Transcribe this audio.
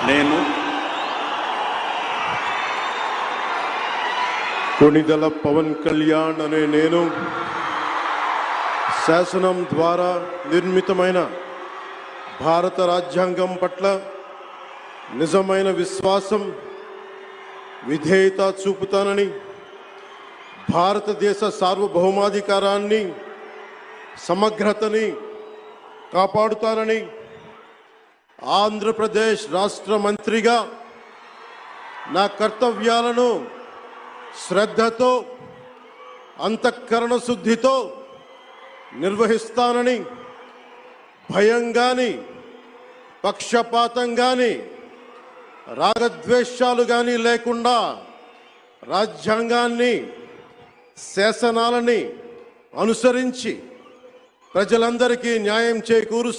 నేను కొణిదెల పవన్ కళ్యాణ్ అనే నేను శాసనం ద్వారా నిర్మితమైన భారత రాజ్యాంగం పట్ల నిజమైన విశ్వాసం విధేయత చూపుతానని, భారతదేశ సార్వభౌమాధికారాన్ని సమగ్రతని కాపాడుతానని, ఆంధ్రప్రదేశ్ రాష్ట్ర మంత్రిగా నా కర్తవ్యాలను శ్రద్ధతో అంతఃకరణ శుద్ధితో నిర్వహిస్తానని, భయం గాని పక్షపాతం గాని రాగద్వేషాలు గాని లేకుండా రాజ్యాంగాన్ని శాసనాలని అనుసరించి ప్రజలందరికీ న్యాయం చేకూరుస్తానని